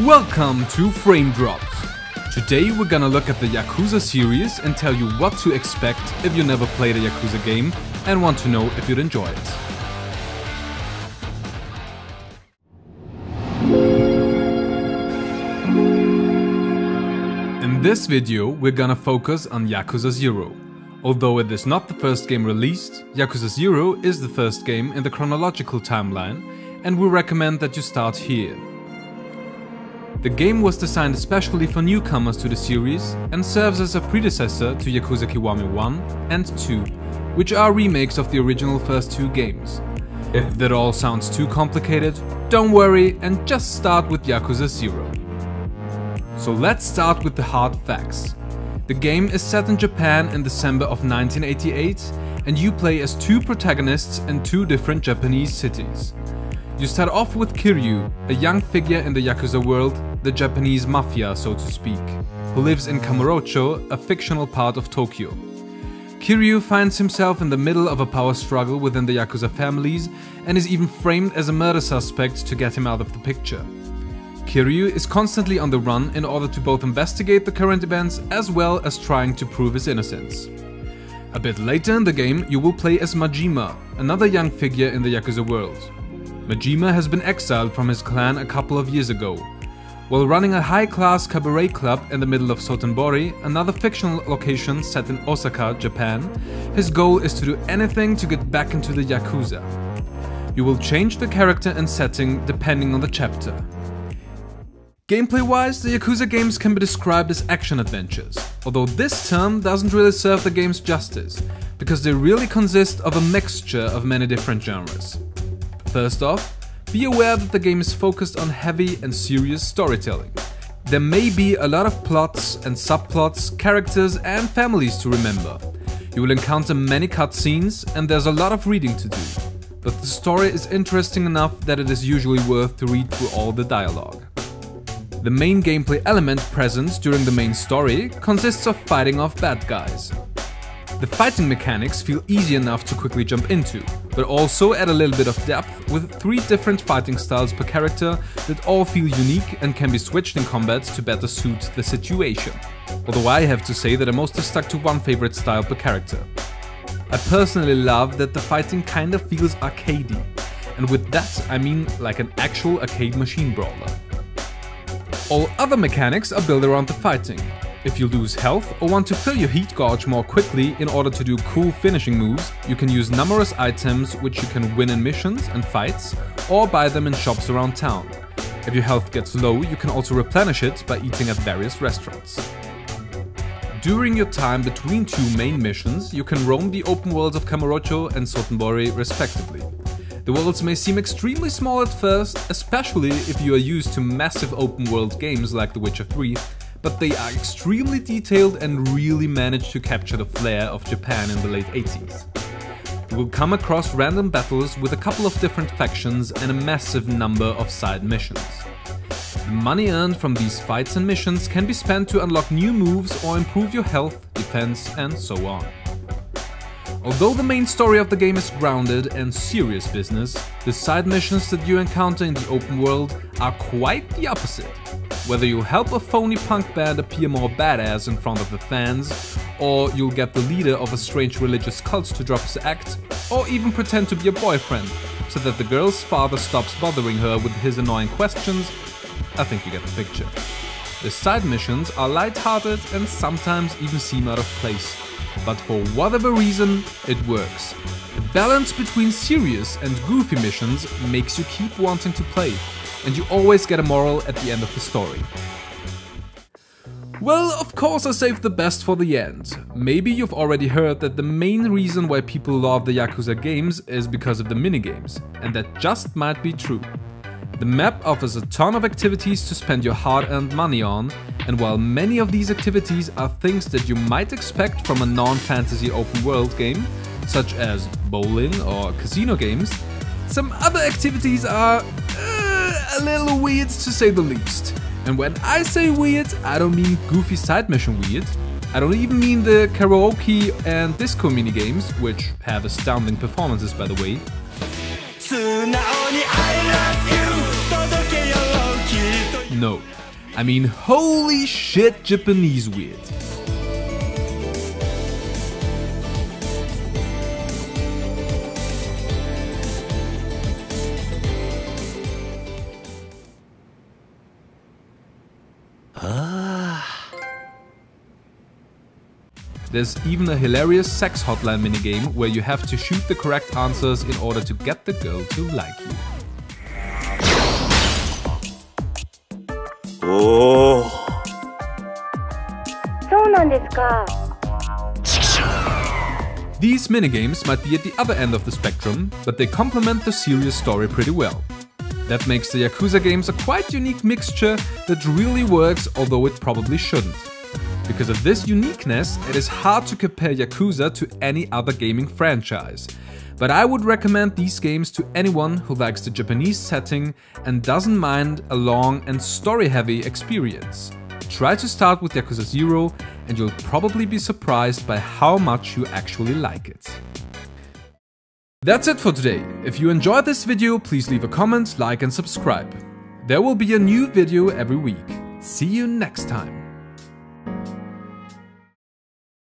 Welcome to Framedropped. Today we're gonna look at the Yakuza series and tell you what to expect if you never played a Yakuza game and want to know if you'd enjoy it. In this video we're gonna focus on Yakuza 0. Although it is not the first game released, Yakuza 0 is the first game in the chronological timeline, and we recommend that you start here. The game was designed especially for newcomers to the series and serves as a predecessor to Yakuza Kiwami 1 and 2, which are remakes of the original first two games. If that all sounds too complicated, don't worry and just start with Yakuza 0. So let's start with the hard facts. The game is set in Japan in December of 1988, and you play as two protagonists in two different Japanese cities. You start off with Kiryu, a young figure in the Yakuza world, the Japanese mafia so to speak, who lives in Kamurocho, a fictional part of Tokyo. Kiryu finds himself in the middle of a power struggle within the Yakuza families and is even framed as a murder suspect to get him out of the picture. Kiryu is constantly on the run in order to both investigate the current events as well as trying to prove his innocence. A bit later in the game you will play as Majima, another young figure in the Yakuza world. Majima has been exiled from his clan a couple of years ago. While running a high-class cabaret club in the middle of Sotenbori, another fictional location set in Osaka, Japan, his goal is to do anything to get back into the Yakuza. You will change the character and setting depending on the chapter. Gameplay-wise, the Yakuza games can be described as action-adventures, although this term doesn't really serve the games justice, because they really consist of a mixture of many different genres. First off, be aware that the game is focused on heavy and serious storytelling. There may be a lot of plots and subplots, characters and families to remember. You will encounter many cutscenes and there's a lot of reading to do. But the story is interesting enough that it is usually worth to read through all the dialogue. The main gameplay element present during the main story consists of fighting off bad guys. The fighting mechanics feel easy enough to quickly jump into, but also add a little bit of depth with 3 different fighting styles per character that all feel unique and can be switched in combat to better suit the situation. Although I have to say that I mostly stuck to one favorite style per character. I personally love that the fighting kinda feels arcadey, and with that I mean like an actual arcade machine brawler. All other mechanics are built around the fighting. If you lose health or want to fill your heat gauge more quickly in order to do cool finishing moves, you can use numerous items which you can win in missions and fights or buy them in shops around town. If your health gets low, you can also replenish it by eating at various restaurants. During your time between 2 main missions, you can roam the open worlds of Kamurocho and Sotenbori respectively. The worlds may seem extremely small at first, especially if you are used to massive open world games like The Witcher 3, but they are extremely detailed and really manage to capture the flair of Japan in the late 80s. You will come across random battles with a couple of different factions and a massive number of side missions. The money earned from these fights and missions can be spent to unlock new moves or improve your health, defense and so on. Although the main story of the game is grounded and serious business, the side missions that you encounter in the open world are quite the opposite. Whether you'll help a phony punk band appear more badass in front of the fans, or you'll get the leader of a strange religious cult to drop his act, or even pretend to be a boyfriend, so that the girl's father stops bothering her with his annoying questions, I think you get the picture. The side missions are light-hearted and sometimes even seem out of place, but for whatever reason, it works. The balance between serious and goofy missions makes you keep wanting to play, and you always get a moral at the end of the story. Well, of course I saved the best for the end. Maybe you've already heard that the main reason why people love the Yakuza games is because of the minigames, and that just might be true. The map offers a ton of activities to spend your hard-earned money on, and while many of these activities are things that you might expect from a non-fantasy open world game, such as bowling or casino games, some other activities are a little weird to say the least. And when I say weird, I don't mean goofy side mission weird. I don't even mean the karaoke and disco minigames, which have astounding performances by the way. No, I mean, holy shit, Japanese weird. There's even a hilarious sex hotline minigame where you have to shoot the correct answers in order to get the girl to like you. Oh. These minigames might be at the other end of the spectrum, but they complement the serious story pretty well. That makes the Yakuza games a quite unique mixture that really works, although it probably shouldn't. Because of this uniqueness, it is hard to compare Yakuza to any other gaming franchise. But I would recommend these games to anyone who likes the Japanese setting and doesn't mind a long and story-heavy experience. Try to start with Yakuza 0 and you'll probably be surprised by how much you actually like it. That's it for today. If you enjoyed this video, please leave a comment, like and subscribe. There will be a new video every week. See you next time.